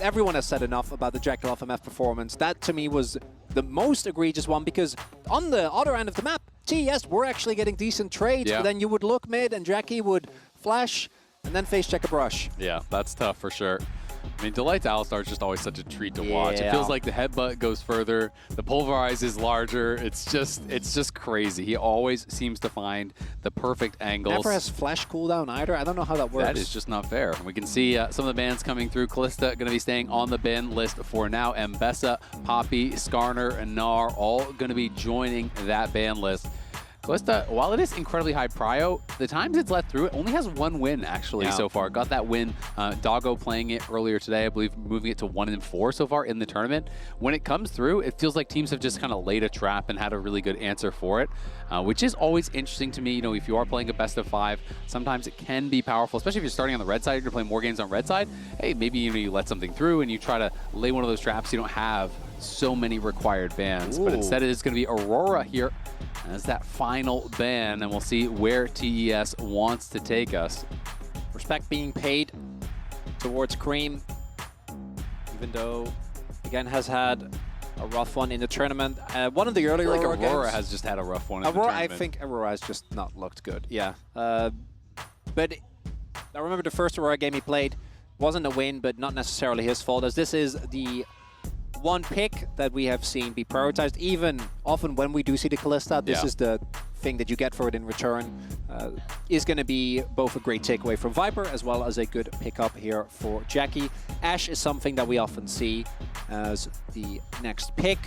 Everyone has said enough about the Jekyll off MF performance. That to me was the most egregious one, because on the other end of the map, TES were actually getting decent trades, but then you would look mid and Jackie would flash and then face check a brush. Yeah, that's tough for sure. I mean, Delight's Alistar is just always such a treat to watch. It feels like the headbutt goes further, the pulverize is larger. It's just crazy. He always seems to find the perfect angles. Never has flash cooldown either. I don't know how that works. That is just not fair. We can see some of the bans coming through. Kalista going to be staying on the ban list for now. Mbessa, Poppy, Skarner, and Gnar all going to be joining that ban list. Kalista, while it is incredibly high prio, the times it's let through, it only has one win actually so far. Got that win, Doggo playing it earlier today, I believe moving it to 1-4 so far in the tournament. When it comes through, it feels like teams have just kind of laid a trap and had a really good answer for it, which is always interesting to me. You know, if you are playing a best of 5, sometimes it can be powerful, especially if you're starting on the red side, you're playing more games on red side. Hey, maybe you let something through and you try to lay one of those traps. You don't have so many required bans, but instead it is going to be Aurora here as that final ban, and we'll see where TES wants to take us. Respect being paid towards Cream, even though, again, has had a rough one in the tournament. One of the earlier Aurora games, has just had a rough one in the tournament. I think Aurora has just not looked good, but I remember the first Aurora game he played wasn't a win, but not necessarily his fault, as this is the one pick that we have seen be prioritized. Even often when we do see the Kalista, this is the thing that you get for it in return. Is going to be both a great takeaway from Viper as well as a good pickup here for Jackie. Ashe is something that we often see as the next pick,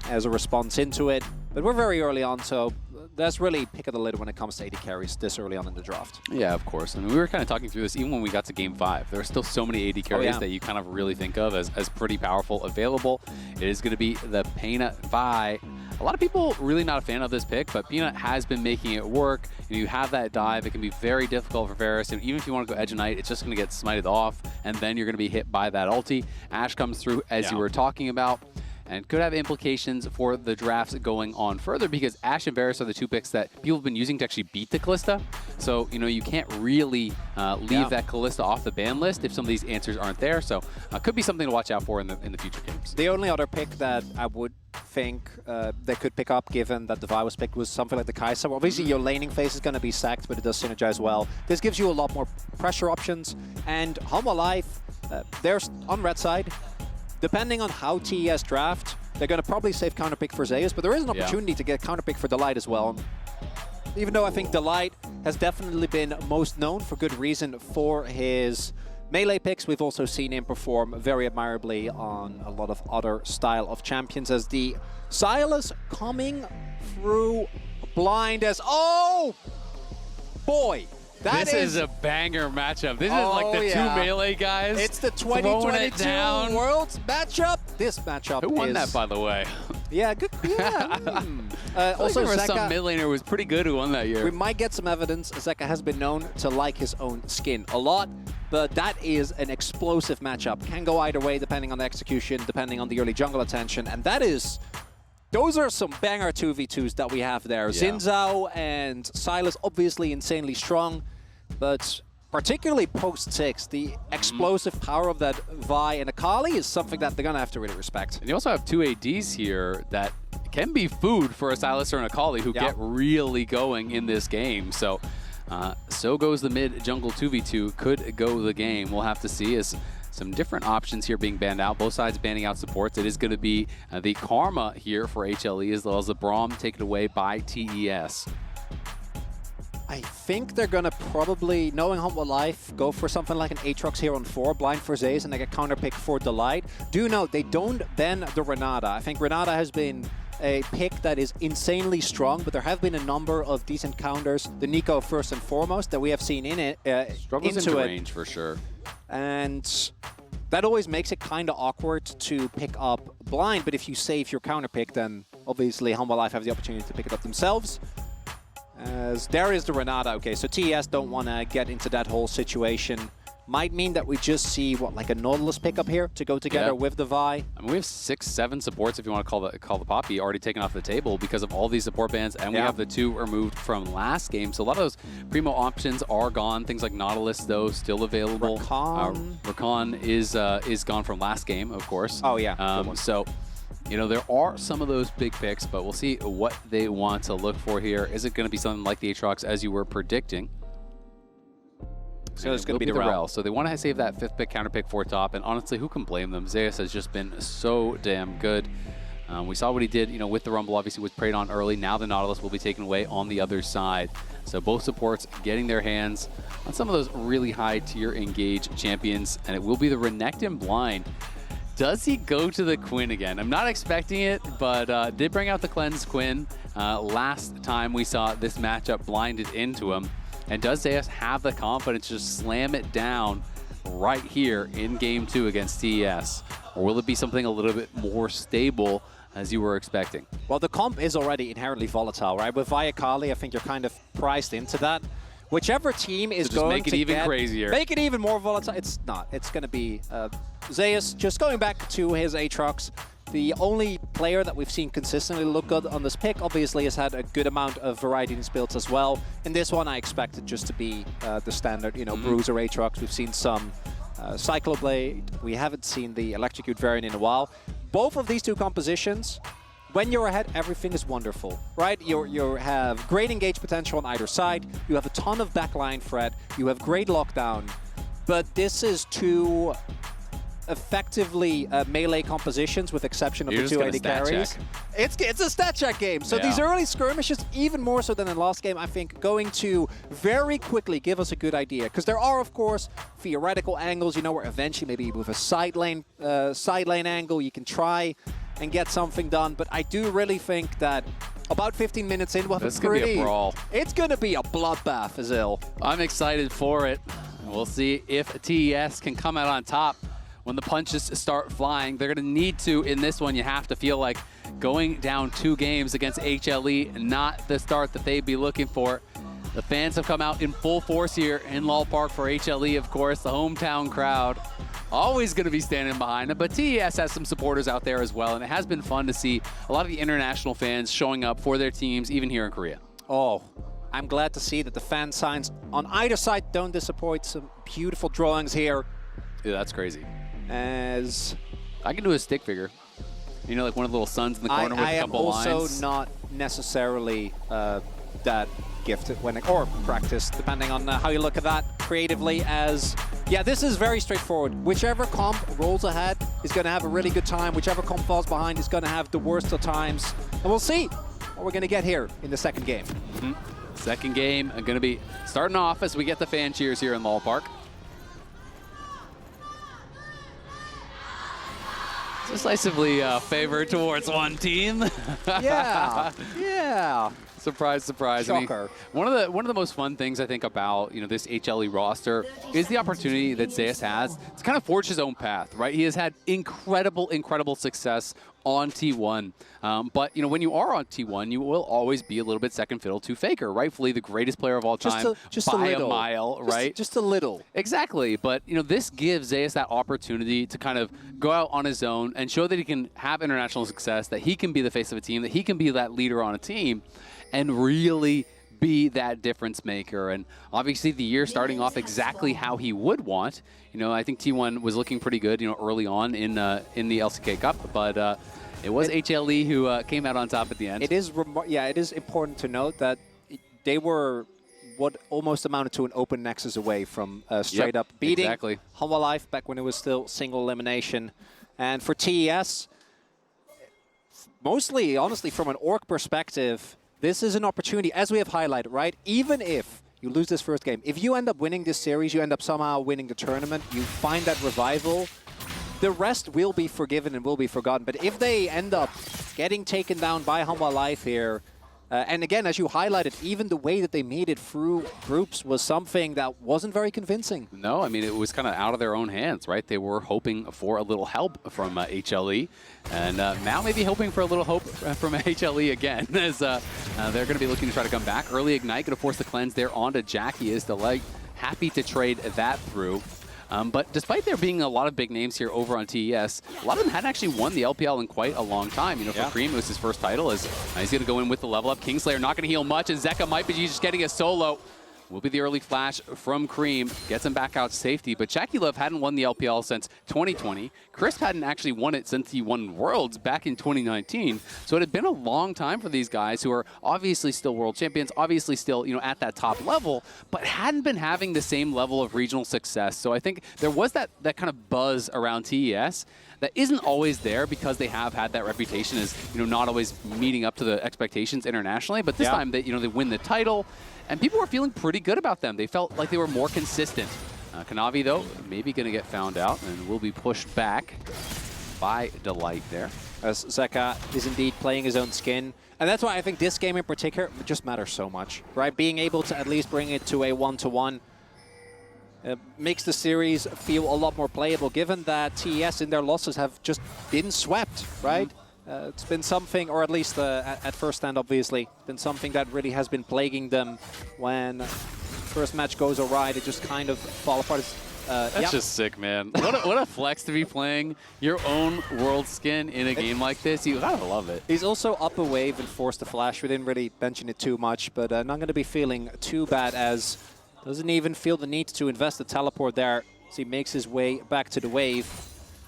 as a response into it. But we're very early on, so that's really pick of the lid when it comes to AD carries this early on in the draft. Yeah, of course. I mean, we were kind of talking through this even when we got to Game 5. There are still so many AD carries that you kind of really think of as pretty powerful available. It is going to be the Peanut Vi. A lot of people really not a fan of this pick, but Peanut has been making it work. You have that dive. It can be very difficult for Varus, and even if you want to go Edge of Night, it's just going to get smited off, and then you're going to be hit by that ulti. Ashe comes through, as you were talking about, and could have implications for the drafts going on further, because Ashe and Varus are the two picks that people have been using to actually beat the Kalista. So, you know, you can't really leave that Kalista off the ban list if some of these answers aren't there. So, could be something to watch out for in the future games. The only other pick that I would think they could pick up, given that the Vi was picked, was something like the Kai'Sa. Obviously, your laning phase is going to be sacked, but it does synergize well. This gives you a lot more pressure options. And Humble Life, there's on red side. Depending on how TES draft, they're going to probably save counterpick for Zeus, but there is an opportunity to get counterpick for Delight as well. Even though I think Delight has definitely been most known for good reason for his melee picks, we've also seen him perform very admirably on a lot of other style of champions, as the Sylas coming through blind as... Oh! Boy! This is a banger matchup. This is like the two melee guys. It's the 2022 Worlds matchup. This matchup Who won that, by the way? Yeah, good. Yeah. Also, there was some mid laner who was pretty good who won that year. We might get some evidence. Zeka has been known to like his own skin a lot, but that is an explosive matchup. Can go either way depending on the execution, depending on the early jungle attention, and that is... Those are some banger 2v2s that we have there. Xin Zhao and Sylas obviously insanely strong, but particularly post-6, the explosive power of that Vi and Akali is something that they're going to have to really respect. And you also have two ADs here that can be food for a Sylas or an Akali who get really going in this game. So, so goes the mid-jungle 2v2. Could go the game. We'll have to see as some different options here being banned out. Both sides banning out supports. It is going to be the Karma here for HLE, as well as the Braum taken away by TES. I think they're going to probably, knowing Humble Life, go for something like an Aatrox here on 4, blind for Zeus, and they get counterpick for Delight. Do note, they don't ban the Renata. I think Renata has been a pick that is insanely strong, but there have been a number of decent counters. The Nico first and foremost that we have seen in it. Struggles into range for sure. And that always makes it kind of awkward to pick up blind, but if you save your counterpick, then obviously Humble Life have the opportunity to pick it up themselves. As there is the Renata. Okay, so TES don't want to get into that whole situation might mean that we just see, what, like a Nautilus pickup here to go together with the Vi. I mean, we have 6, 7 supports, if you want to call the Poppy, already taken off the table because of all these support bans, and we have the 2 removed from last game. So a lot of those primo options are gone. Things like Nautilus, though, still available. Rakan is gone from last game, of course. Oh, yeah. So, you know, there are some of those big picks, but we'll see what they want to look for here. Is it going to be something like the Aatrox, as you were predicting? So it's going to be the Rel. So they want to save that 5th pick, counter pick for top, and honestly, who can blame them? Zeus has just been so damn good. We saw what he did, you know, with the Rumble, obviously was preyed on early. Now the Nautilus will be taken away on the other side. So both supports getting their hands on some of those really high tier engage champions, and it will be the Renekton blind. Does he go to the Quinn again? I'm not expecting it, but did bring out the Cleanse Quinn. Last time we saw this matchup blinded into him. And does Zeus have the confidence to just slam it down right here in Game 2 against TES? Or will it be something a little bit more stable as you were expecting? Well, the comp is already inherently volatile, right? With Viacali, I think you're kind of priced into that. Whichever team is going to make it even crazier. Make it even more volatile. It's not. It's going to be Zeus. Just going back to his Aatrox, the only player that we've seen consistently look good on this pick, obviously, has had a good amount of variety in his builds as well. In this one, I expect it just to be the standard, you know, Bruiser Aatrox. We've seen some Cycloblade. We haven't seen the Electrocute variant in a while. Both of these 2 compositions, when you're ahead, everything is wonderful, right? You have great engage potential on either side. You have a ton of backline threat. You have great lockdown. But this is 2 effectively melee compositions, with exception of the 280 carries. It's a stat check game. So these early skirmishes, even more so than in the last game, I think, going to very quickly give us a good idea. Because there are, of course, theoretical angles, you know, where eventually maybe with a side lane angle, you can try and get something done. But I do really think that about 15 minutes in, we'll have a pretty... brawl. It's going to be a bloodbath, Azil. I'm excited for it. We'll see if TES can come out on top. When the punches start flying, they're going to need to. In this one, you have to feel like going down 2 games against HLE, not the start that they'd be looking for. The fans have come out in full force here in Lal Park for HLE, of course, the hometown crowd. Always going to be standing behind them, but TES has some supporters out there as well, and it has been fun to see a lot of the international fans showing up for their teams, even here in Korea. Oh, I'm glad to see that the fan signs on either side don't disappoint. Some beautiful drawings here. Yeah, that's crazy. As I can do a stick figure, you know, like one of the little suns in the corner with a couple lines. I am also not necessarily that gifted or practiced, depending on how you look at that creatively. As this is very straightforward. Whichever comp rolls ahead is going to have a really good time. Whichever comp falls behind is going to have the worst of times. And we'll see what we're going to get here in the second game. Second game going to be starting off as we get the fan cheers here in Lal Park. Decisively favored towards one team. yeah. Surprise, surprise. Shocker. I mean, one of the most fun things I think about, you know, this HLE roster is the opportunity that Zeus has to kind of forge his own path, right? He has had incredible success on T1. But, you know, when you are on T1, you will always be a little bit second fiddle to Faker, rightfully the greatest player of all time by a mile, right? Just a little. Exactly. But, you know, this gives Zeus that opportunity to kind of go out on his own and show that he can have international success, that he can be the face of a team, that he can be that leader on a team, and really be that difference maker. And obviously the year starting off exactly how he would want. You know, I think T1 was looking pretty good, you know, early on in the LCK Cup, but it was HLE who came out on top at the end. It is, it is important to note that they were what almost amounted to an open nexus away from straight up beating Humble Life back when it was still single elimination. And for TES, mostly, honestly, from an org perspective, this is an opportunity, as we have highlighted, right? Even if you lose this first game, if you end up winning this series, you end up somehow winning the tournament, you find that revival, the rest will be forgiven and will be forgotten. But if they end up getting taken down by Humble Life here, and again, as you highlighted, even the way that they made it through groups was something that wasn't very convincing. No, I mean, it was kind of out of their own hands, right? They were hoping for a little help from HLE, and now maybe hoping for a little hope from HLE again, as they're going to be looking to try to come back. Early Ignite, going to force the cleanse there onto Jackie. Is the leg happy to trade that through. But despite there being a lot of big names here over on TES, a lot of them hadn't actually won the LPL in quite a long time. You know, for Cream, it was his first title. He's going to go in with the level up. Kingslayer not going to heal much, and Zeka might be just getting a solo. Will be the early flash from Cream. Gets him back out to safety. But Jackie Love hadn't won the LPL since 2020. Crisp hadn't actually won it since he won Worlds back in 2019. So it had been a long time for these guys who are obviously still world champions, obviously still, you know, at that top level, but hadn't been having the same level of regional success. So I think there was that kind of buzz around TES that isn't always there because they have had that reputation as, you know, not always meeting up to the expectations internationally. But this time, you know, they win the title. And people were feeling pretty good about them. They felt like they were more consistent. Kanavi, though, maybe going to get found out and will be pushed back by Delight there. As Zeka is indeed playing his own skin. And that's why I think this game in particular just matters so much, right? Being able to at least bring it to a 1-to-1 makes the series feel a lot more playable, given that TES in their losses have just been swept, right? It's been something, or at least at first stand, obviously, been something that really has been plaguing them. When first match goes awry, they just kind of fall apart. That's just sick, man. What a flex to be playing your own world skin in a game like this. You gotta love it. He's also up a wave and forced to flash. We didn't really mention it too much, but not going to be feeling too bad, as doesn't even feel the need to invest the teleport there as he makes his way back to the wave.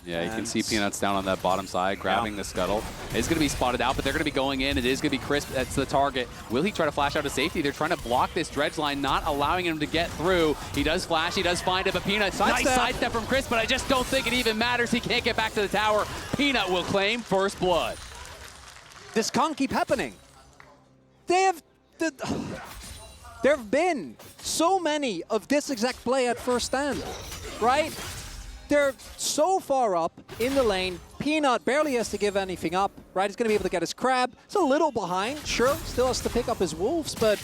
Yeah, you can see Peanuts down on that bottom side, grabbing the scuttle. It's going to be spotted out, but they're going to be going in. It is going to be Crisp. That's the target. Will he try to flash out to safety? They're trying to block this dredge line, not allowing him to get through. He does flash. He does find it, but Peanut, nice sidestep from Crisp, but I just don't think it even matters. He can't get back to the tower. Peanut will claim first blood. This can't keep happening. There have been so many of this exact play at first stand, right? They're so far up in the lane. Peanut barely has to give anything up, right? He's going to be able to get his crab. It's a little behind, sure. Still has to pick up his wolves, but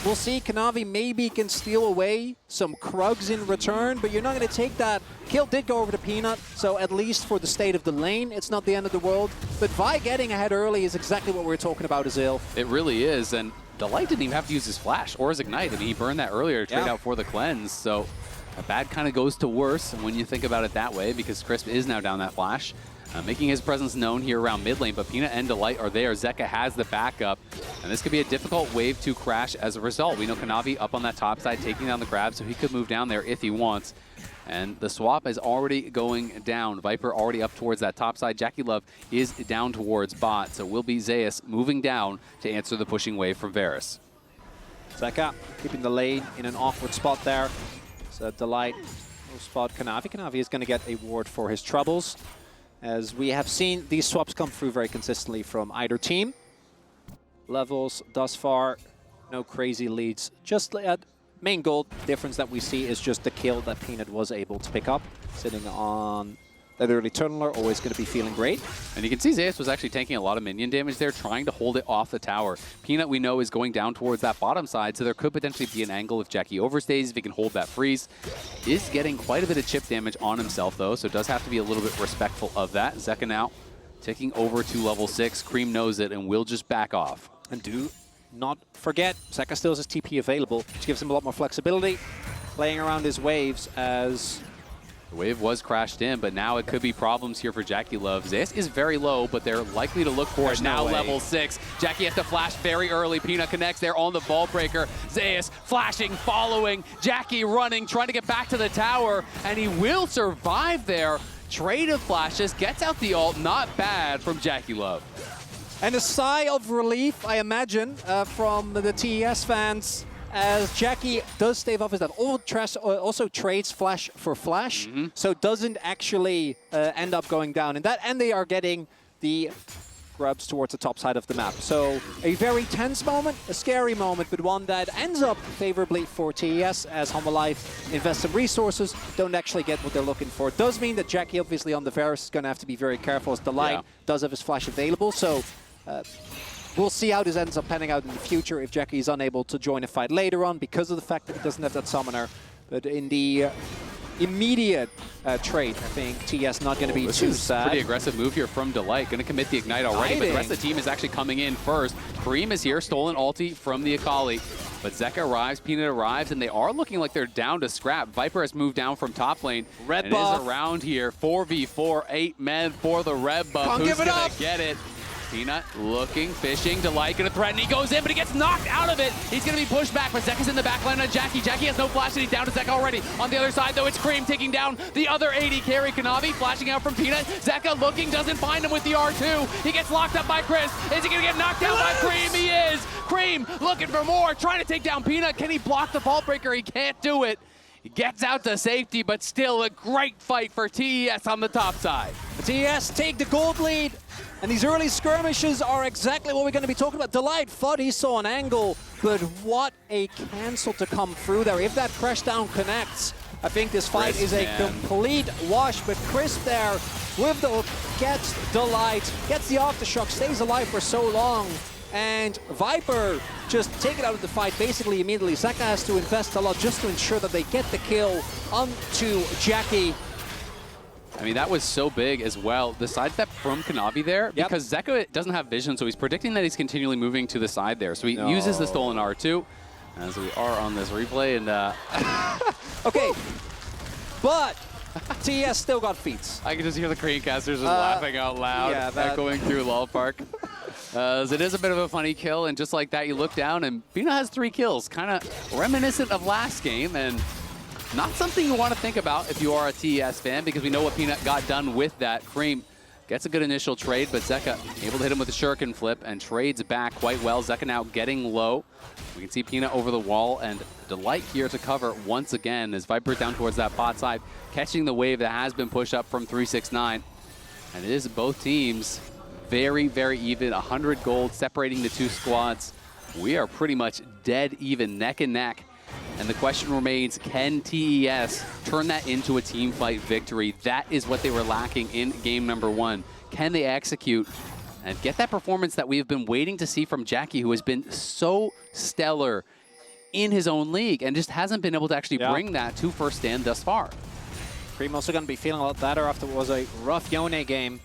we'll see. Kanavi maybe can steal away some Krugs in return, but you're not going to take that. Kill did go over to Peanut, so at least for the state of the lane, it's not the end of the world. But Vi getting ahead early is exactly what we were talking about, Azil. It really is, and Delight didn't even have to use his flash or his ignite. I mean, he burned that earlier to trade out for the cleanse, so a bad kind of goes to worse when you think about it that way, because Crisp is now down that flash, making his presence known here around mid lane, but Peanut and Delight are there. Zeka has the backup, and this could be a difficult wave to crash as a result. We know Kanavi up on that top side, taking down the grab, so he could move down there if he wants. And the swap is already going down. Viper already up towards that top side. Jackie Love is down towards bot, so will be Zeus moving down to answer the pushing wave from Varus. Zeka keeping the lane in an awkward spot there. So Delight will spot Kanavi. Kanavi is going to get a ward for his troubles, as we have seen these swaps come through very consistently from either team. Levels thus far, no crazy leads. Just main goal difference that we see is just the kill that Peanut was able to pick up, sitting on that early tunneler, always going to be feeling great. And you can see Zeus was actually taking a lot of minion damage there, trying to hold it off the tower. Peanut, we know, is going down towards that bottom side, so there could potentially be an angle if Jackie overstays, if he can hold that freeze. Is getting quite a bit of chip damage on himself, though, so does have to be a little bit respectful of that. Zeka now taking over to level 6. Cream knows it and will just back off. And do not forget, Zeka still has his TP available, which gives him a lot more flexibility, playing around his waves as the wave was crashed in, but now it could be problems here for Jackie Love. Zeus is very low, but they're likely to look for it now. Level 6. Jackie has to flash very early. Peanut connects there on the ball breaker. Zeus flashing, following. Jackie running, trying to get back to the tower, and he will survive there. Trade of flashes, gets out the ult. Not bad from Jackie Love. And a sigh of relief, I imagine, from the TES fans, as Jackie does stave off his death. Also trades flash for flash, so doesn't actually end up going down in that. And they are getting the grubs towards the top side of the map. So a very tense moment, a scary moment, but one that ends up favorably for TES, as Humble Life invests some resources, don't actually get what they're looking for. It does mean that Jackie, obviously on the Varus, is going to have to be very careful, as Delight does have his flash available. So we'll see how this ends up panning out in the future if Jackie is unable to join a fight later on because of the fact that he doesn't have that summoner. But in the immediate trade. I think TES not going to be too sad. Pretty aggressive move here from Delight. Going to commit the Ignite already, but the rest of the team is actually coming in first. Cream is here, stolen ulti from the Akali. But Zeka arrives, Peanut arrives, and they are looking like they're down to scrap. Viper has moved down from top lane. Red buff. Is around here. 4v4, 8 men for the red buff. Can't Who's give it gonna up. get it? Peanut looking, fishing, Delight gonna threaten. He goes in, but he gets knocked out of it. He's gonna be pushed back, but Zeka's in the back line on Jackie. Jackie has no flash, and he's down to Zeka already. On the other side, though, it's Cream taking down the other AD carry. Kanavi flashing out from Peanut. Zeka looking, doesn't find him with the R2. He gets locked up by Chris. Is he gonna get knocked down by Cream? He is. Cream looking for more, trying to take down Peanut. Can he block the Vault Breaker? He can't do it. He gets out to safety, but still a great fight for TES on the top side. TES take the gold lead, and these early skirmishes are exactly what we're going to be talking about. Delight thought he saw an angle, but what a cancel to come through there. If that crash down connects, I think this fight Crisp, is a man. complete wash, but Crisp there with the hook gets Delight, gets the aftershock, stays alive for so long. And Viper just take it out of the fight basically immediately. Zeka has to invest a lot just to ensure that they get the kill onto Jackie. I mean, that was so big as well. The sidestep from Kanavi there, because Zeka doesn't have vision, so he's predicting that he's continually moving to the side there. So he uses the stolen R2, as we are on this replay. And okay, but TES still got feats. I can just hear the Creamcasters just laughing out loud, echoing through Love Park. As it is a bit of a funny kill, and just like that, you look down, and Peanut has 3 kills, kind of reminiscent of last game, and not something you want to think about if you are a TES fan, because we know what Peanut got done with that. Cream gets a good initial trade, but Zeka able to hit him with a shuriken flip and trades back quite well. Zeka now getting low. We can see Peanut over the wall, and Delight here to cover once again as Viper down towards that bot side, catching the wave that has been pushed up from 369. And it is both teams very, very even. 100 gold separating the 2 squads. We are pretty much dead even, neck and neck. And the question remains, can TES turn that into a team fight victory? That is what they were lacking in game number 1. Can they execute and get that performance that we have been waiting to see from Jackie, who has been so stellar in his own league and just hasn't been able to actually bring that to first stand thus far? Cream also going to be feeling a lot better after what was a rough Yone game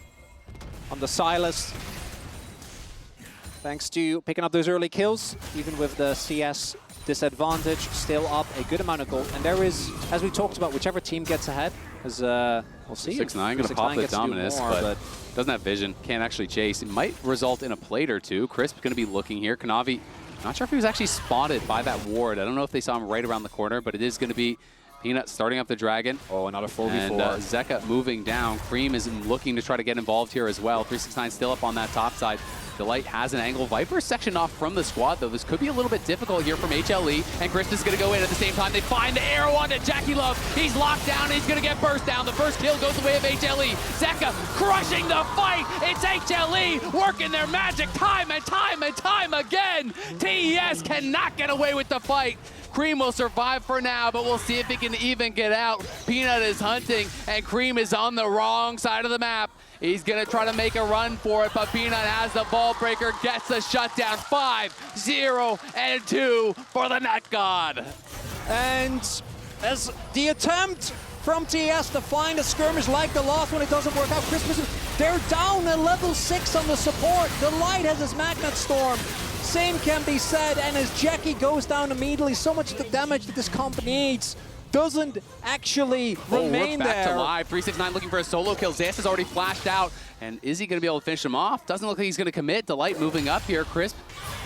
on the Silas. Thanks to picking up those early kills, even with the CS disadvantage, still up a good amount of gold. And there is, as we talked about, whichever team gets ahead, as we'll see. 6-9 going to pop the Dominus, but doesn't have vision, can't actually chase. It might result in a plate or two. Crisp going to be looking here. Kanavi, not sure if he was actually spotted by that ward. I don't know if they saw him right around the corner, but it is going to be Peanut starting up the Dragon. Oh, another 4v4. And Zeka moving down. Cream is looking to try to get involved here as well. 369 still up on that top side. Delight has an angle. Viper sectioned off from the squad, though. This could be a little bit difficult here from HLE. And Chris is going to go in at the same time. They find the arrow onto Jackie Love. He's locked down. He's going to get burst down. The first kill goes the way of HLE. Zeka crushing the fight. It's HLE working their magic time and time and time again. TES cannot get away with the fight. Cream will survive for now, but we'll see if he can even get out. Peanut is hunting, and Cream is on the wrong side of the map. He's going to try to make a run for it, but Peanut has the ball breaker, gets the shutdown. 5, 0, and 2 for the Nut God. And as the attempt from TES to find a skirmish like the last one, it doesn't work out. Christmas, they're down at level 6 on the support. Delight has his Magnet Storm. Same can be said, and as Jackie goes down immediately, so much of the damage that this comp needs doesn't actually remain back there. To live. 369 looking for a solo kill. Zest has already flashed out, and is he going to be able to finish him off? Doesn't look like he's going to commit. Delight moving up here. Crisp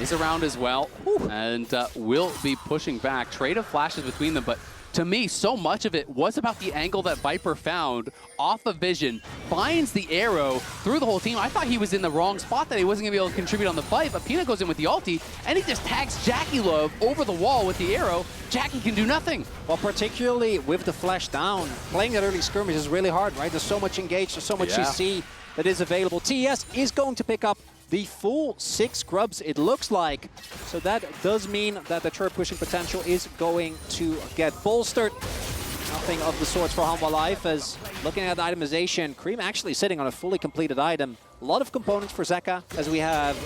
is around as well, and will be pushing back. Trade of flashes between them, but to me, so much of it was about the angle that Viper found off of vision, finds the arrow through the whole team. I thought he was in the wrong spot, that he wasn't going to be able to contribute on the fight, but Peanut goes in with the ulti, and he just tags Jackie Love over the wall with the arrow. Jackie can do nothing. Well, particularly with the flash down, playing that early skirmish is really hard, right? There's so much engaged, there's so much CC that is available. TES is going to pick up the full 6 grubs, it looks like. So that does mean that the turret pushing potential is going to get bolstered. Nothing of the sorts for Hanwha Life, as looking at the itemization, Cream actually sitting on a fully completed item. A lot of components for Zeka, as we have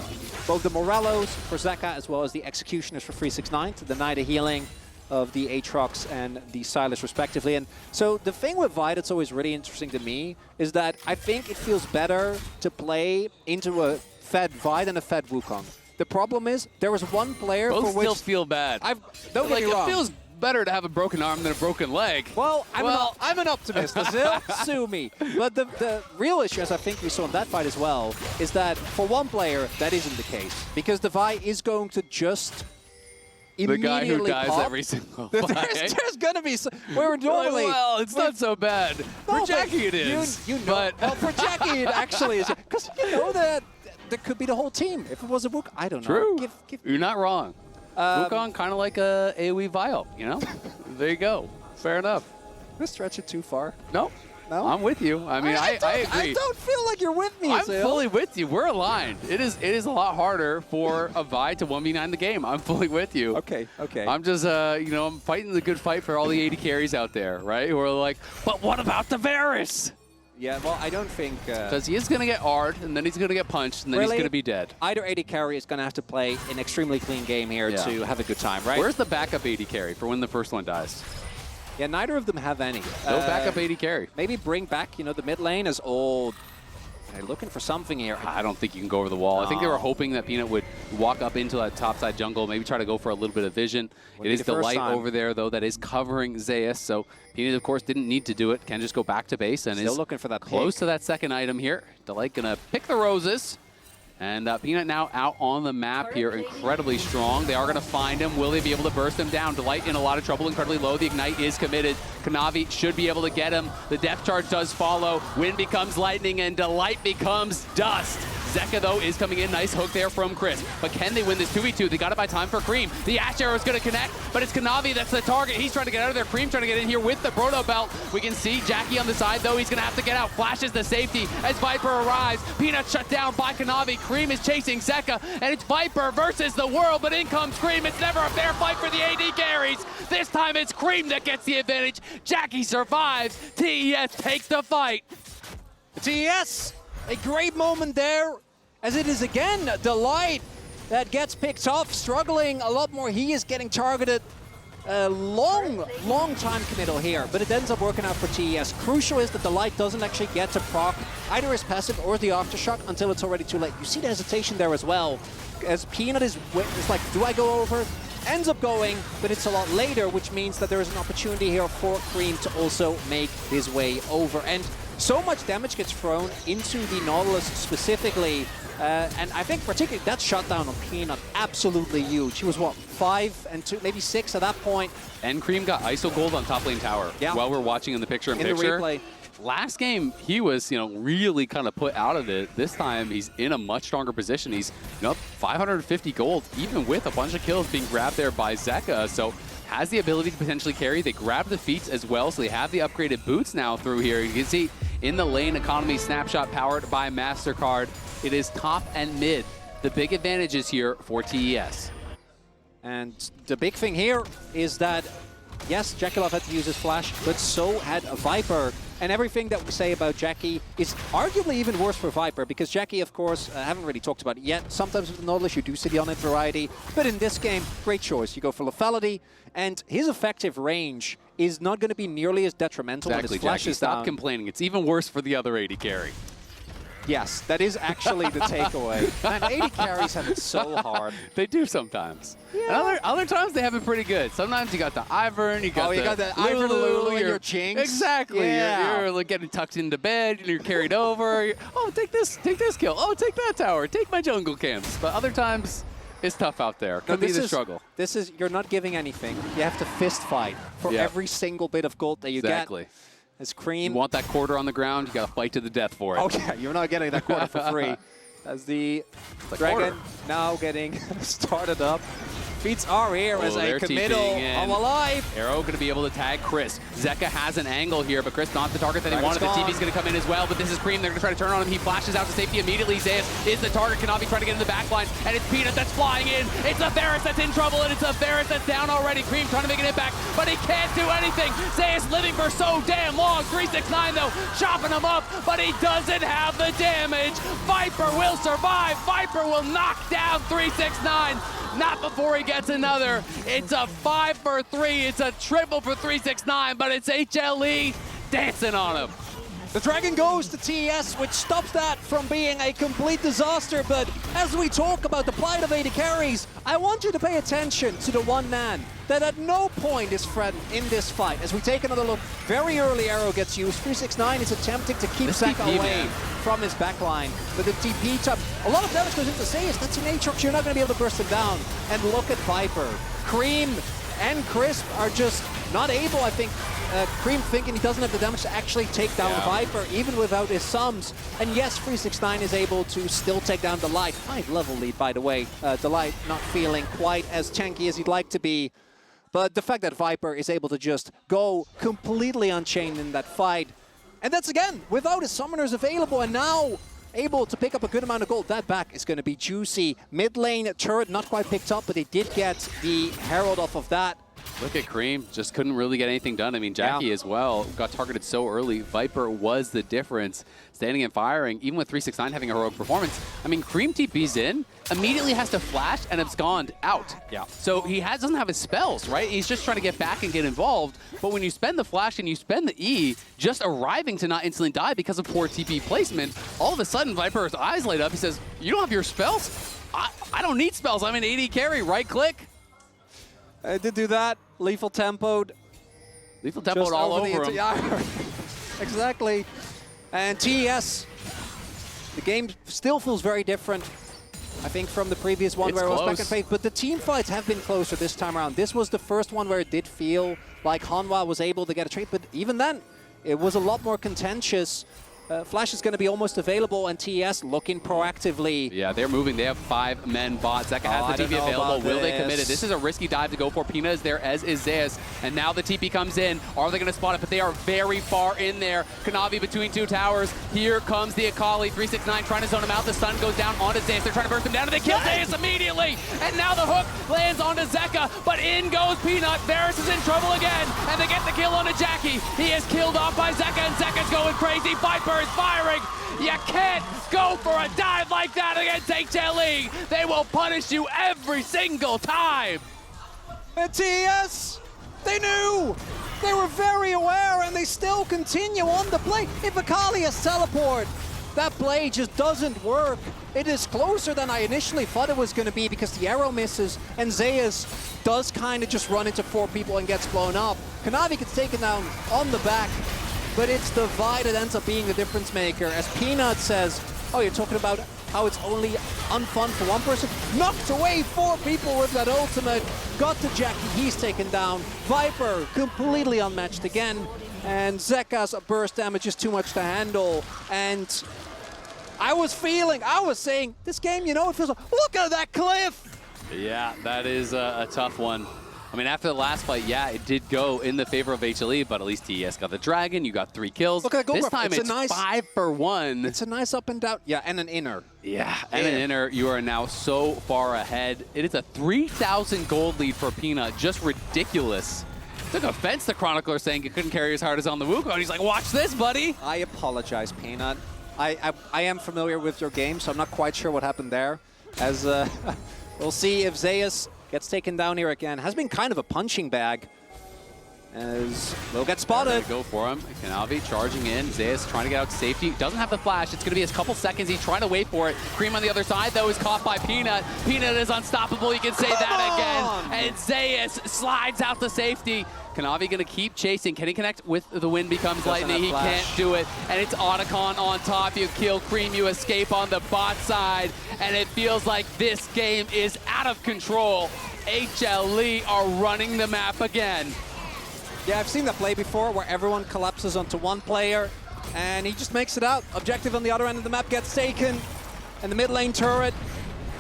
both the Morellos for Zeka as well as the Executioners for 369 to deny the healing. of the Aatrox and the Sylas respectively. And so the thing with Vi that's always really interesting to me is that I think it feels better to play into a fed Vi than a fed Wukong. The problem is there was one player Both for which... still feel bad. Don't get me wrong. It feels better to have a broken arm than a broken leg. Well, I'm an optimist, Azil. Sue me. But the real issue, as I think we saw in that fight as well, is that for one player, that isn't the case. Because the Vi is going to just the guy who dies pop. every single fight. There's going to be where normally... well, it's not so bad. For Jackie it is. You know, well, for Jackie it actually is. Because you know that could be the whole team. If it was a book, I don't know. True. You're not wrong. Wukong kind of like a AoE Vile, you know? There you go. Fair enough. Did I stretch it too far? No. I'm with you. I mean, I agree. I don't feel like you're with me, I'm Azil. fully with you. We're aligned. It is a lot harder for a Vi to 1v9 the game. I'm fully with you. Okay. I'm just, you know, I'm fighting the good fight for all the 80 carries out there, right? Who are like, but what about the Varus? Yeah, well, I don't think... Because he is going to get R'd, and then he's going to get punched, and then he's going to be dead. Either AD carry is going to have to play an extremely clean game here to have a good time, right? Where's the backup AD carry for when the first one dies? Yeah, neither of them have any. No backup AD carry. Maybe bring back, you know, the mid lane as old. They're looking for something here. I don't think you can go over the wall. I think they were hoping that Peanut would walk up into that topside jungle, maybe try to go for a little bit of vision. It is the light over there, though, that is covering Zeus. So Peanut, of course, didn't need to do it. Can just go back to base and still is looking for that close to that second item here. Delight going to pick the roses. And Peanut now out on the map here, incredibly strong. They are going to find him. Will they be able to burst him down? Delight in a lot of trouble, incredibly low. The Ignite is committed. Kanavi should be able to get him. The Depth Charge does follow. Wind becomes lightning, and Delight becomes dust. Zeka, though, is coming in. Nice hook there from Chris. But can they win this 2v2? They got it by time for Cream. The Ash Arrow is going to connect, but it's Kanavi that's the target. He's trying to get out of there. Cream trying to get in here with the Proto Belt. We can see Jackie on the side, though. He's going to have to get out. Flashes the safety as Viper arrives. Peanut shut down by Kanavi. Cream is chasing Zeka, and it's Viper versus the world, but in comes Cream. It's never a fair fight for the AD carries. This time it's Cream that gets the advantage. Jackie survives. TES takes the fight. TES, a great moment there, as it is again Delight that gets picked off, struggling a lot more. He is getting targeted. A long time committal here, but it ends up working out for TES. Crucial is that Delight doesn't actually get to proc either his passive or the Aftershock until it's already too late. You see the hesitation there as well, as Peanut is like, do I go over? Ends up going, but it's a lot later, which means that there is an opportunity here for Cream to also make his way over. And so much damage gets thrown into the Nautilus specifically, and I think particularly that shutdown on Peanut, absolutely huge. He was, what, 5 and 2, maybe 6 at that point. And Cream got ISO gold on top lane tower while we're watching in the picture-in-picture. The replay. Last game, he was, really kind of put out of it. This time, he's in a much stronger position. He's, 550 gold, even with a bunch of kills being grabbed there by Zeka. So has the ability to potentially carry. They grab the feats as well, so they have the upgraded boots now through here. You can see in the lane economy snapshot powered by MasterCard. It is top and mid. The big advantages here for TES. And the big thing here is that, yes, Jackie had to use his flash, but so had a Viper. And everything that we say about Jackie is arguably even worse for Viper, because Jackie, of course, haven't really talked about it yet. Sometimes with the Nautilus, you do see the on-hit variety. But in this game, great choice. You go for lethality, and his effective range is not going to be nearly as detrimental when his flash is down. Stop complaining. It's even worse for the other AD carry. Yes, that is actually the takeaway. Man, 80 carries have it so hard. They do sometimes. Yeah. And other times they have it pretty good. Sometimes you got the Ivern, you got the Lulu, and your Jinx. Exactly. Yeah. You're like getting tucked into bed, you're carried over. Oh, take this kill. Oh, take that tower. Take my jungle camps. But other times, it's tough out there. Could be the struggle. You're not giving anything. You have to fist fight for every single bit of gold that you get. Exactly. As Cream. You want that quarter on the ground, you got to fight to the death for it. Oh yeah, you're not getting that quarter for free. As the Dragon now getting started up. Feats are here as a committal of alive. Arrow going to be able to tag Chris. Zeka has an angle here, but Chris not the target that he wanted. The TV's going to come in as well, but this is Cream. They're going to try to turn on him. He flashes out to safety immediately. Zeus is the target. Kanavi trying to get in the back line, and it's Peanut that's flying in. It's a Varus that's in trouble, and it's a Varus that's down already. Cream trying to make an impact, but he can't do anything. Zeus living for so damn long. 369 though, chopping him up, but he doesn't have the damage. Viper will survive. Viper will knock down 369. Not before he gets another. It's a 5 for 3. It's a triple for 369, but it's HLE dancing on him. The Dragon goes to TES, which stops that from being a complete disaster. But as we talk about the plight of AD carries, I want you to pay attention to the one man that at no point is threatened in this fight. As we take another look, very early arrow gets used. 369 is attempting to keep Zeka away from his backline. But the TP top, a lot of damage goes into Zeus. That's an Aatrox, you're not going to be able to burst him down. And look at Viper. Cream and Crisp are just not able, I think. Cream thinking he doesn't have the damage to actually take down Viper, even without his sums. And yes, 369 is able to still take down Delight. 5-level lead, by the way. Delight not feeling quite as tanky as he'd like to be. But the fact that Viper is able to just go completely unchained in that fight. And that's, again, without his summoners available, and now able to pick up a good amount of gold. That back is going to be juicy. Mid lane turret not quite picked up, but they did get the Herald off of that. Look at Cream, just couldn't really get anything done. I mean, Jackie as well got targeted so early. Viper was the difference, standing and firing, even with 369 having a heroic performance. I mean, Cream TP's in, immediately has to flash and abscond out. Yeah. So he doesn't have his spells, right? He's just trying to get back and get involved. But when you spend the flash and you spend the E, just arriving to not instantly die because of poor TP placement, all of a sudden Viper's eyes light up. He says, "You don't have your spells? I don't need spells. I'm an AD carry. Right click." I did do that. Lethal tempoed. Lethal tempoed all over him. Yeah, exactly. And TES, the game still feels very different, I think, from the previous one where it was back and forth. But the team fights have been closer this time around. This was the first one where it did feel like Hanwha was able to get a trade. But even then, it was a lot more contentious. Flash is going to be almost available, and TES looking proactively. Yeah, they're moving. They have 5 men bot. Zeka has the TP available. Will they commit it? This is a risky dive to go for. Pina is there, as is Zeus. And now the TP comes in. Are they going to spot it? But they are very far in there. Kanavi between 2 towers. Here comes the Akali. 369 trying to zone him out. The stun goes down onto Zeus. They're trying to burst him down, and they kill Zeus immediately. And now the hook lands onto Zeka, but in goes Peanut. Varus is in trouble again, and they get the kill onto Jackie. He is killed off by Zeka, and Zeka's going crazy. Viper is firing. You can't go for a dive like that against HLE. They will punish you every single time. And TES, they knew. They were very aware, and they still continue on the play. If Akali has teleport, that play just doesn't work. It is closer than I initially thought it was going to be because the arrow misses, and Zeus does kind of just run into 4 people and gets blown up. Kanavi gets taken down on the back. But it's the Vi that ends up being the difference maker. As Peanut says, oh, you're talking about how it's only unfun for one person. Knocked away 4 people with that ultimate. Got to Jackie, he's taken down. Viper completely unmatched again. And Zeka's burst damage is too much to handle. And I was saying, this game, you know, it feels like, look at that cliff! Yeah, that is a tough one. I mean, after the last fight, yeah, it did go in the favor of HLE, but at least TES got the Dragon. You got 3 kills. Look at this time it's 5 for 1. It's a nice up and down. Yeah, and an inner. Yeah, and an inner. You are now so far ahead. It is a 3,000 gold lead for Peanut. Just ridiculous. Took offense to Chronicler saying he couldn't carry as hard as on the Wukong. He's like, watch this, buddy. I apologize, Peanut. I am familiar with your game, so I'm not quite sure what happened there. As we'll see if Zeus gets taken down here again. Has been kind of a punching bag. As will get spotted. Go for him. Kanavi charging in. Zeus trying to get out to safety. Doesn't have the flash. It's going to be a couple seconds. He's trying to wait for it. Cream on the other side, though, is caught by Peanut. Peanut is unstoppable. You can say that again. And Zeus slides out to safety. Kanavi going to keep chasing. Can he connect with the wind becomes lightning? He can't do it. And it's Otacon on top. You kill Cream. You escape on the bot side. And it feels like this game is out of control. HLE are running the map again. Yeah, I've seen that play before where everyone collapses onto one player and he just makes it out. Objective on the other end of the map gets taken, and the mid lane turret,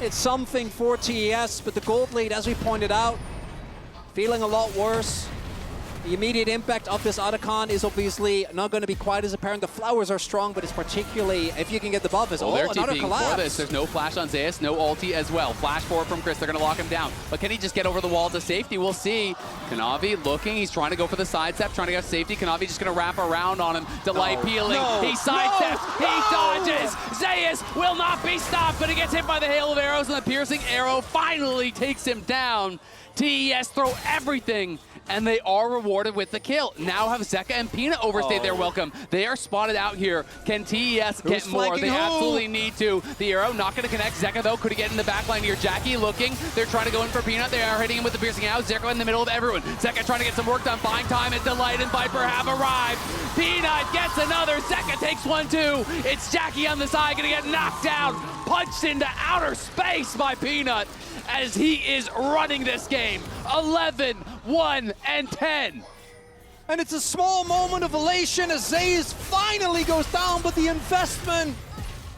it's something for TES, but the gold lead, as we pointed out, feeling a lot worse. The immediate impact of this Otacon is obviously not going to be quite as apparent. The flowers are strong, but it's particularly if you can get the buff. Is they're another collapse. For this. There's no flash on Zeus, no ulti as well. Flash forward from Chris. They're going to lock him down. But can he just get over the wall to safety? We'll see. Kanavi looking, he's trying to go for the sidestep, trying to get safety. Kanavi just gonna wrap around on him. Delight peeling, he sidesteps, he dodges. Zeus will not be stopped, but he gets hit by the hail of arrows, and the piercing arrow finally takes him down. TES throw everything, and they are rewarded with the kill. Now have Zeka and Peanut overstayed their welcome. They are spotted out here. Can TES get more? They absolutely need to. The arrow not going to connect. Zeka, though, could get in the back line here. Jackie looking. They're trying to go in for Peanut. They are hitting him with the piercing out. Zeka in the middle of everyone. Zeka trying to get some work done. Buying time as Delight and Viper have arrived. Peanut gets another. Zeka takes one, too. It's Jackie on the side, going to get knocked down. Punched into outer space by Peanut as he is running this game. 11, 1, and 10. And it's a small moment of elation as Zeus finally goes down, but the investment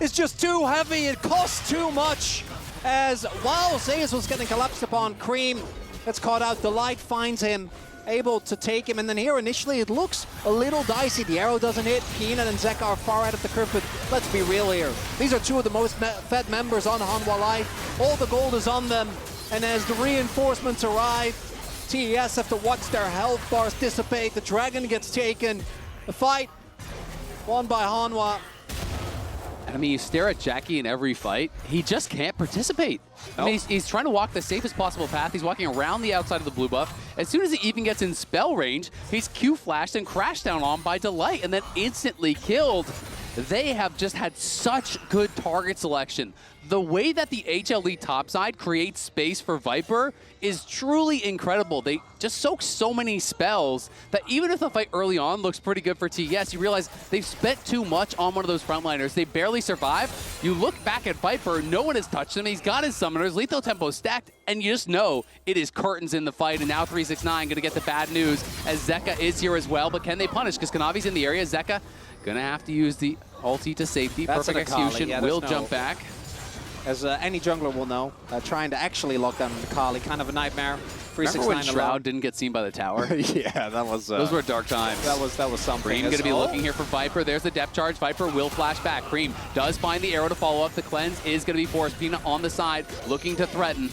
is just too heavy. It costs too much. As while Zeus was getting collapsed upon, Cream gets caught out. Delight finds him, able to take him. And then here initially it looks a little dicey. The arrow doesn't hit. Peanut and Zeka are far out of the curve, but let's be real here. These are two of the most fed members on Hanwha Life. All the gold is on them. And as the reinforcements arrive, TES have to watch their health bars dissipate. The dragon gets taken. The fight won by Hanwha. I mean, you stare at Jackie in every fight, he just can't participate. I mean, he's trying to walk the safest possible path. He's walking around the outside of the blue buff. As soon as he even gets in spell range, he's Q-flashed and crashed down on by Delight and then instantly killed. They have just had such good target selection. The way that the HLE topside creates space for Viper is truly incredible. They just soak so many spells that even if the fight early on looks pretty good for TES, you realize they've spent too much on one of those frontliners. They barely survive. You look back at Viper, no one has touched him. He's got his summoners, lethal tempo stacked, and you just know it is curtains in the fight. And now 369 gonna get the bad news as Zeka is here as well. But can they punish? Because Kanavi's in the area. Zeka gonna have to use the ulti to safety. That's perfect execution. Yeah, will jump back. As any jungler will know, trying to actually lock down the Kali, kind of a nightmare. Remember when Shroud didn't get seen by the tower? Yeah, that was... those were dark times. That was something. Cream going to be looking here for Viper. There's the depth charge. Viper will flash back. Cream does find the arrow to follow up. The cleanse is going to be forced. Peanut on the side, looking to threaten.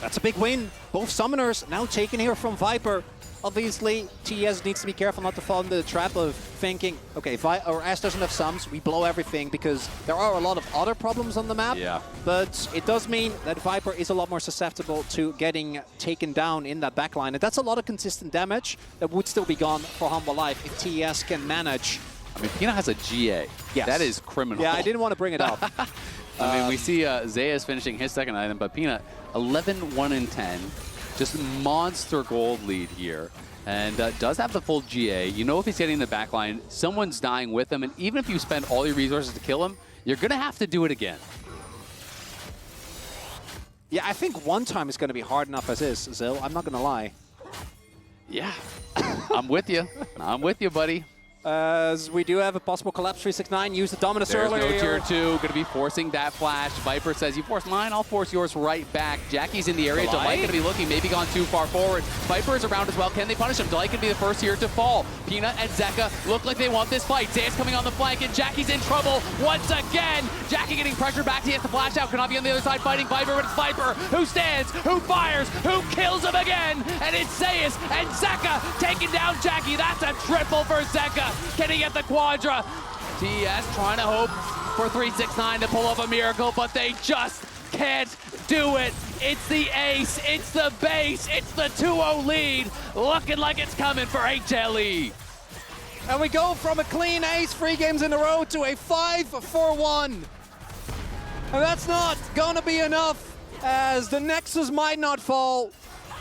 That's a big win. Both summoners now taken here from Viper. Obviously, TES needs to be careful not to fall into the trap of thinking, okay, if Ash doesn't have sums, we blow everything, because there are a lot of other problems on the map. Yeah. But it does mean that Viper is a lot more susceptible to getting taken down in that backline. And that's a lot of consistent damage that would still be gone for Hanwha Life if TES can manage. I mean, Peanut has a GA. Yes. That is criminal. Yeah, I didn't want to bring it up. I mean, we see Zeus finishing his second item, but Peanut, 11, 1, and 10. Just monster gold lead here. And does have the full GA. You know if he's getting the backline, someone's dying with him, and even if you spend all your resources to kill him, you're going to have to do it again. Yeah, I think one time is going to be hard enough as is, Zil. I'm not going to lie. Yeah, I'm with you. I'm with you, buddy. As we do have a possible collapse. 369 used the Dominus There's earlier. no tier 2, going to be forcing that flash. Viper says, you force mine, I'll force yours right back. Jackie's in the area. Delight going to be looking, maybe gone too far forward. Viper is around as well. Can they punish him? Delight can be the first here to fall. Peanut and Zeka look like they want this fight. Zeus coming on the flank, and Jackie's in trouble once again. Jackie getting pressure back. He has to flash out. Kanavi on the other side fighting Viper, but it's Viper who stands, who fires, who kills him again. And it's Zeus and Zeka taking down Jackie. That's a triple for Zeka. Can he get the Quadra? TES trying to hope for 369 to pull off a miracle, but they just can't do it. It's the ace, it's the base, it's the 2-0 lead, looking like it's coming for HLE. And we go from a clean ace 3 games in a row to a 5-4-1. And that's not gonna be enough, as the Nexus might not fall.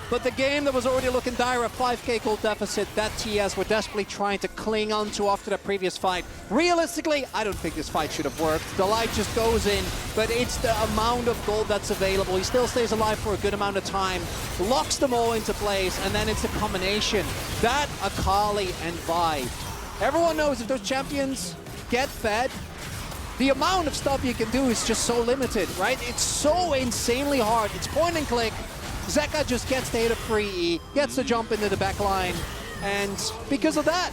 But the game that was already looking dire, a 5k gold deficit, that TES were desperately trying to cling on to after the previous fight. Realistically, I don't think this fight should have worked. Delight just goes in, but it's the amount of gold that's available. He still stays alive for a good amount of time, locks them all into place, and then it's the combination. That, Akali, and Vi. Everyone knows if those champions get fed, the amount of stuff you can do is just so limited, right? It's so insanely hard. It's point and click. Zeka just gets the hit of free E, gets the jump into the back line, and because of that,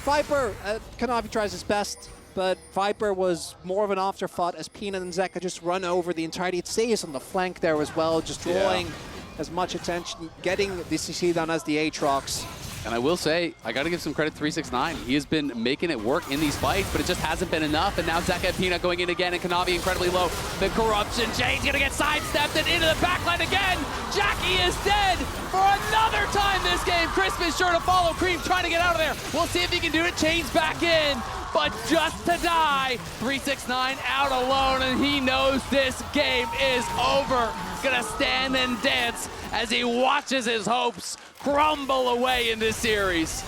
Viper, Kanavi tries his best, but Viper was more of an afterthought as Peanut and Zeka just run over the entirety. It stays on the flank there as well, just drawing as much attention, getting the CC done as the Aatrox. And I will say, I got to give some credit to 369. He has been making it work in these fights, but it just hasn't been enough. And now Zeka and Peanut going in again, and Kanavi incredibly low. The corruption, Jane's going to get sidestepped and into the backline again. Jackie is dead for another time this game. Crisp is sure to follow. Cream trying to get out of there. We'll see if he can do it. Chain's back in, but just to die. 369 out alone, and he knows this game is over. He's going to stand and dance as he watches his hopes crumble away in this series.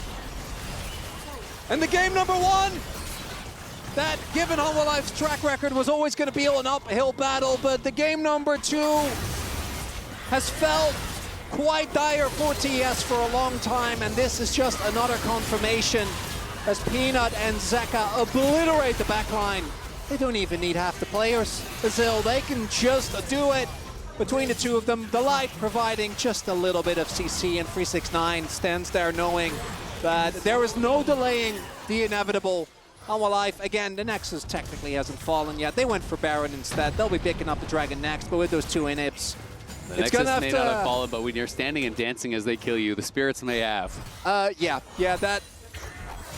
And the game number one, that given Hololife's track record was always going to be an uphill battle, but the game number two has felt quite dire for TES for a long time, and this is just another confirmation as Peanut and Zeka obliterate the backline. They don't even need half the players, Azil. They can just do it. Between the two of them, the light providing just a little bit of CC, and 369 stands there knowing that there is no delaying the inevitable. Hololife, again, the Nexus technically hasn't fallen yet. They went for Baron instead. They'll be picking up the Dragon next, but with those two inhibs, the Nexus may not have fallen, but when you're standing and dancing as they kill you, the spirits may have. Yeah,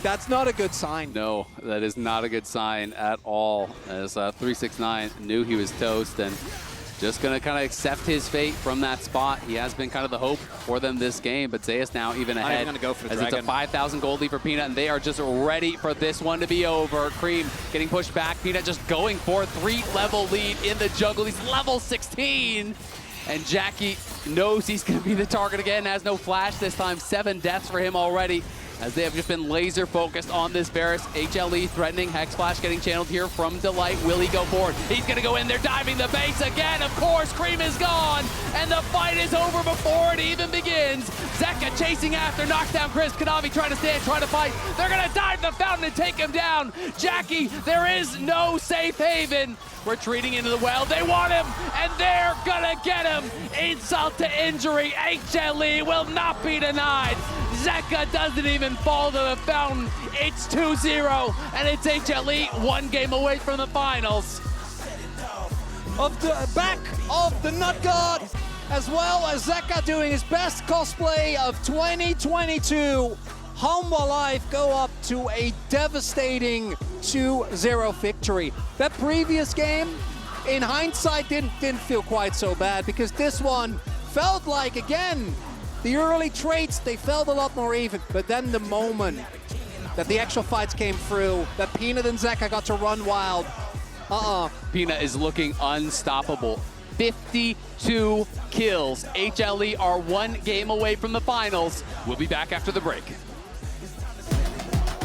that's not a good sign. No, that is not a good sign at all, as 369 knew he was toast, and just going to kind of accept his fate from that spot. He has been kind of the hope for them this game, but Zeus now even ahead. Going to go for the as Dragon. It's a 5,000 gold lead for Peanut, and they are just ready for this one to be over. Cream getting pushed back. Peanut just going for a 3-level lead in the jungle. He's level 16. And Jackie knows he's going to be the target again. Has no flash this time. 7 deaths for him already, as they have just been laser focused on this Varus. HLE threatening, Hex Flash getting channeled here from Delight. Will he go forward? He's gonna go in there, diving the base again. Of course, Cream is gone, and the fight is over before it even begins. Zeka chasing after, knocks down Crisp. Kanavi trying to stand, trying to fight. They're gonna dive the fountain and take him down. Jackie, there is no safe haven. Retreating into the well, they want him, and they're gonna get him. Insult to injury, HLE will not be denied. Zeka doesn't even fall to the fountain. It's 2-0, and it's HLE 1 game away from the finals. Of the back of the Nut God, as well as Zeka doing his best cosplay of 2022. Hololife go up to a devastating 2-0 victory. That previous game, in hindsight, didn't feel quite so bad, because this one felt like, again, the early traits, they felt a lot more even. But then the moment that the actual fights came through, that Peanut and Zeka got to run wild, Peanut is looking unstoppable. 52 kills. HLE are 1 game away from the finals. We'll be back after the break.